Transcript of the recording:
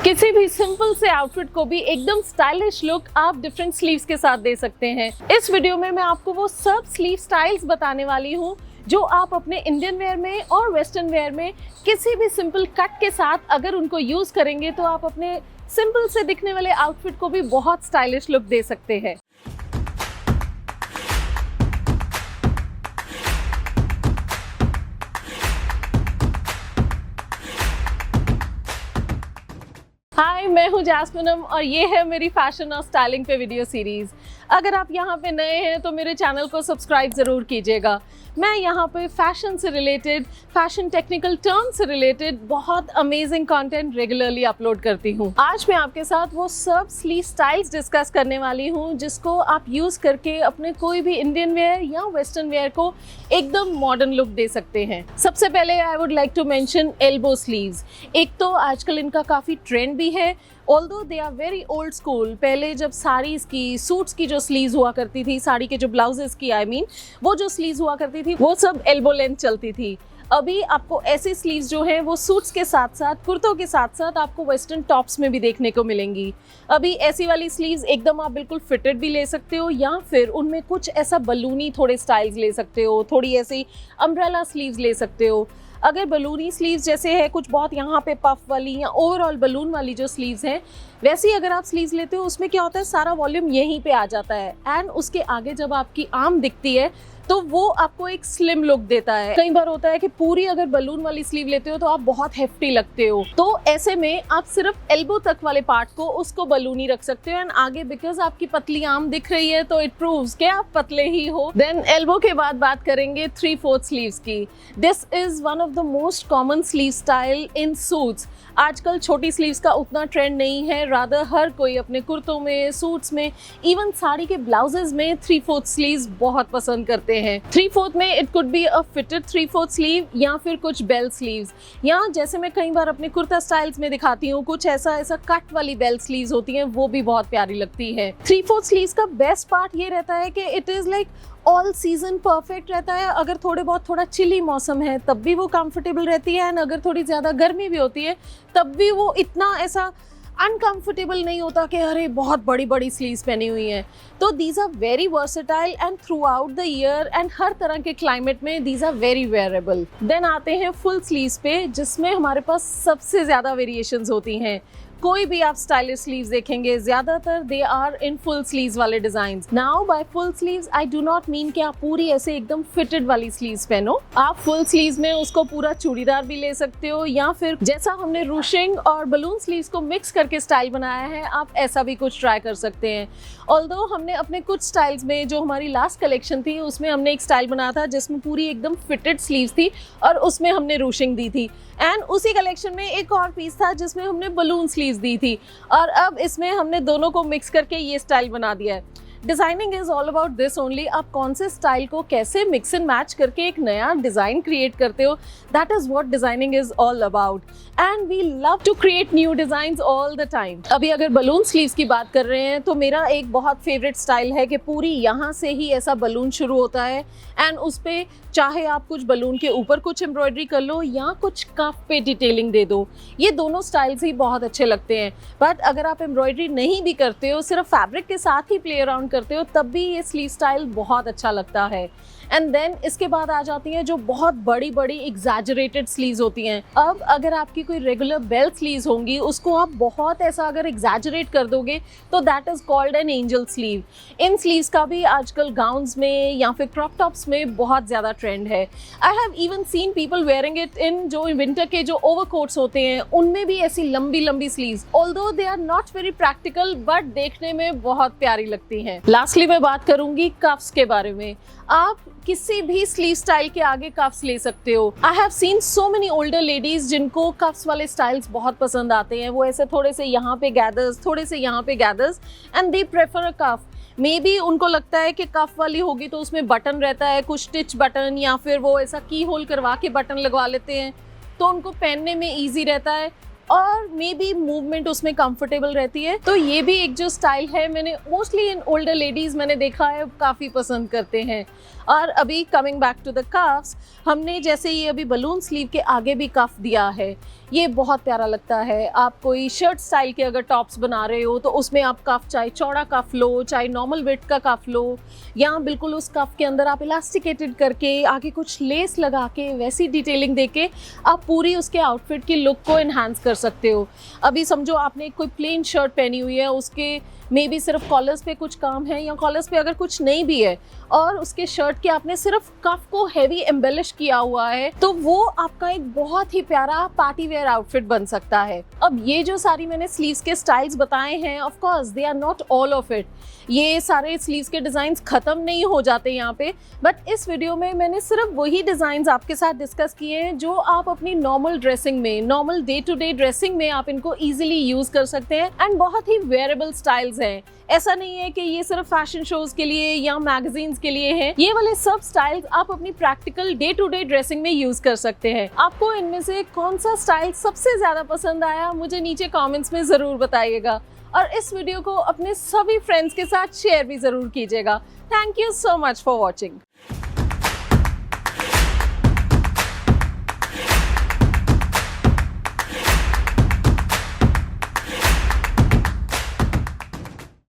किसी भी सिंपल से आउटफिट को भी एकदम स्टाइलिश लुक आप डिफरेंट स्लीव्स के साथ दे सकते हैं। इस वीडियो में मैं आपको वो सब स्लीव स्टाइल्स बताने वाली हूँ जो आप अपने इंडियन वेयर में और वेस्टर्न वेयर में किसी भी सिंपल कट के साथ अगर उनको यूज करेंगे तो आप अपने सिंपल से दिखने वाले आउटफिट को भी बहुत स्टाइलिश लुक दे सकते हैं। हाय, मैं हूँ जैस्मिनम और ये है मेरी फैशन और स्टाइलिंग पे वीडियो सीरीज। अगर आप यहाँ पे नए हैं तो मेरे चैनल को सब्सक्राइब ज़रूर कीजिएगा। मैं यहाँ पे फैशन से रिलेटेड, फैशन टेक्निकल टर्म से रिलेटेड बहुत अमेजिंग कंटेंट रेगुलरली अपलोड करती हूँ। आज मैं आपके साथ वो सब स्लीव स्टाइल्स डिस्कस करने वाली हूँ जिसको आप यूज़ करके अपने कोई भी इंडियन वेयर या वेस्टर्न वेयर को एकदम मॉडर्न लुक दे सकते हैं। सबसे पहले I would like to mention elbow sleeves. एक तो आजकल इनका काफ़ी ट्रेंड भी है, although they are very old school. पहले जब साड़ीज़ की, सूट्स की जो स्लीव्स हुआ करती थी, साड़ी के जो ब्लाउजेस की वो जो स्लीव्स हुआ करती थी वो सब एल्बो लेंथ चलती थी। अभी आपको ऐसी स्लीव्स जो हैं वो सूट्स के साथ साथ, कुर्तों के साथ साथ आपको वेस्टर्न टॉप्स में भी देखने को मिलेंगी। अभी ऐसी वाली स्लीव्स एकदम आप बिल्कुल फिटेड भी ले सकते हो या फिर उनमें कुछ ऐसा बलूनी थोड़े स्टाइल्स ले सकते हो, थोड़ी ऐसी अम्ब्रेला स्लीव्स ले सकते हो। अगर बलूनी स्लीव्स जैसे है कुछ बहुत यहाँ पे पफ वाली या ओवरऑल बलून वाली जो स्लीव्स हैं, वैसे ही अगर आप स्लीव्स लेते हो उसमें क्या होता है, सारा वॉल्यूम यहीं पे आ जाता है एंड उसके आगे जब आपकी आर्म दिखती है तो वो आपको एक स्लिम लुक देता है। कई बार होता है कि पूरी अगर बलून वाली स्लीव लेते हो तो आप बहुत हेफ्टी लगते हो, तो ऐसे में आप सिर्फ एल्बो तक वाले पार्ट को उसको बलूनी रख सकते हो एंड आगे बिकॉज आपकी पतली आर्म दिख रही है तो इट प्रूव्स कि आप पतले ही हो। देन एल्बो के बाद बात करेंगे 3/4 स्लीव्स की। This is one of the most common sleeve style in suits. आजकल छोटी स्लीव्स का उतना ट्रेंड नहीं है, रादर हर कोई अपने कुर्तों में, सूट्स में, इवन साड़ी के ब्लाउजेस में 3/4 स्लीव्स बहुत पसंद करते हैं। 3/4 में it could be a fitted 3/4 sleeve या फिर कुछ बेल स्लीव्स, या जैसे मैं कई बार अपने कुर्ता स्टाइल्स में दिखाती हूँ कुछ ऐसा कट वाली बेल स्लीव्स होती हैं, वो भी बहुत प्यारी लगती है। 3/4 स्लीव्स का बेस्ट पार्ट ये रहता है कि it is like all season perfect रहता है। अगर थोड़ा चिली मौसम है तब भी वो कंफर्टेबल रहती है एंड अगर थोड़ी ज़्यादा गर्मी भी होती है तब भी वो इतना ऐसा अनकंफर्टेबल नहीं होता कि अरे बहुत बड़ी बड़ी स्लीव्स पहनी हुई हैं। तो these are very versatile and throughout the year and हर तरह के क्लाइमेट में these are very wearable. Then आते हैं फुल स्लीव्स पे जिसमें हमारे पास सबसे ज़्यादा वेरिएशंस होती हैं। कोई भी आप स्टाइलिश स्लीव्स देखेंगे ज्यादातर they are in full sleeves वाले designs. Now by full sleeves I do not mean कि आप पूरी ऐसे एकदम फिटेड वाली स्लीव्स पहनो। आप फुल स्लीव्स में उसको पूरा चूड़ीदार भी ले सकते हो या फिर जैसा हमने रूशिंग और बलून स्लीव्स को मिक्स करके स्टाइल बनाया है आप ऐसा भी कुछ ट्राई कर सकते हैं। ऑल्दो हमने अपने कुछ स्टाइल्स में, जो हमारी लास्ट कलेक्शन थी उसमें हमने एक स्टाइल बनाया था जिसमें पूरी एकदम फिटेड स्लीव्स थी और उसमें हमने रूशिंग दी थी एंड उसी कलेक्शन में एक और पीस था जिसमें हमने बलून स्लीव्स दी थी और अब इसमें हमने दोनों को मिक्स करके ये स्टाइल बना दिया है। Designing is all about this only. आप कौन से स्टाइल को कैसे मिक्स एंड मैच करके एक नया डिजाइन क्रिएट करते हो, that is what designing is all about and we love to create new designs all the time. अभी अगर बलून स्लीव्स की बात कर रहे हैं तो मेरा एक बहुत फेवरेट स्टाइल है कि पूरी यहाँ से ही ऐसा बलून शुरू होता है एंड उस पे चाहे आप कुछ बलून के ऊपर कुछ एम्ब्रॉयडरी कर लो या कुछ कफ पे डिटेलिंग दे दो, ये दोनों स्टाइल्स ही बहुत अच्छे लगते हैं। बट अगर आप एम्ब्रॉयडरी नहीं भी करते हो, सिर्फ फैब्रिक के साथ ही प्ले अराउंड करते हो, तब भी ये स्लीव स्टाइल बहुत अच्छा लगता है। एंड देन इसके बाद आ जाती हैं जो बहुत बड़ी बड़ी एग्जैजरेटेड स्लीव्स होती हैं। अब अगर आपकी कोई रेगुलर बेल्ट स्लीव्स होंगी उसको आप बहुत ऐसा अगर एग्जैजरेट कर दोगे तो that is called an angel sleeve. In sleeves का भी आजकल गाउन्स में या फिर क्रॉप टॉप्स में बहुत ज़्यादा ट्रेंड है। I have even seen people wearing it in जो विंटर के जो ओवरकोट्स होते हैं उनमें भी ऐसी लंबी लंबी sleeves. Although they are not very practical but देखने में बहुत प्यारी लगती हैं। लास्टली मैं बात करूंगी कफ्स के बारे में। आप किसी भी स्लीव स्टाइल के आगे कफ्स ले सकते हो। I have seen so many older ladies जिनको कफ्स वाले स्टाइल्स बहुत पसंद आते हैं। वो ऐसे थोड़े से यहाँ पे गैदर्स, थोड़े से यहाँ पे gathers and they prefer a cuff. Maybe उनको लगता है कि कफ वाली होगी तो उसमें बटन रहता है, कुछ स्टिच बटन या फिर वो ऐसा की होल करवा के बटन लगवा लेते हैं तो उनको पहनने में ईजी रहता है। और मे बी मूवमेंट उसमें कंफर्टेबल रहती है। तो ये भी एक जो स्टाइल है, मैंने मोस्टली इन ओल्डर लेडीज मैंने देखा है काफ़ी पसंद करते हैं। और अभी coming back to the cuffs, हमने जैसे ये अभी बलून स्लीव के आगे भी कफ दिया है, ये बहुत प्यारा लगता है। आप कोई शर्ट स्टाइल के अगर टॉप्स बना रहे हो तो उसमें आप कफ चाहे चौड़ा कफ लो, चाहे नॉर्मल विड्थ का कफ लो, या बिल्कुल उस कफ के अंदर आप इलास्टिकेटेड करके आगे कुछ लेस लगा के वैसी डिटेलिंग देके आप पूरी उसके आउटफिट की लुक को एनहांस कर सकते हो। अभी समझो आपने कोई प्लेन शर्ट पहनी हुई है, उसके मे बी सिर्फ कॉलर्स पे कुछ काम है या कॉलर्स पे अगर कुछ नहीं भी है, और उसके शर्ट के आपने सिर्फ कफ को हैवी एम्बेलिश किया हुआ है, तो वो आपका एक बहुत ही प्यारा पार्टी वेयर आउटफिट बन सकता है। अब ये जो सारी मैंने स्लीव्स के स्टाइल्स बताए हैं, of course they are not all of it, ये सारे स्लीव्स के डिजाइन खत्म नहीं हो जाते यहाँ पे, बट इस वीडियो में मैंने सिर्फ वही डिजाइन आपके साथ डिस्कस किए हैं जो आप अपनी नॉर्मल ड्रेसिंग में, normal day to day dressing में आप इनको इजीली यूज कर सकते हैं, एंड बहुत ही वेयरेबल स्टाइल्स हैं। ऐसा नहीं है कि ये सिर्फ फैशन शोज के लिए या मैगजीन्स के लिए है, ये वाले सब स्टाइल्स आप अपनी practical day to day dressing में यूज कर सकते हैं। आपको इनमें से कौन सा स्टाइल सबसे ज्यादा पसंद आया, मुझे नीचे कमेंट्स में जरूर बताइएगा, और इस वीडियो को अपने सभी फ्रेंड्स के साथ शेयर भी जरूर कीजिएगा। Thank you so much for watching.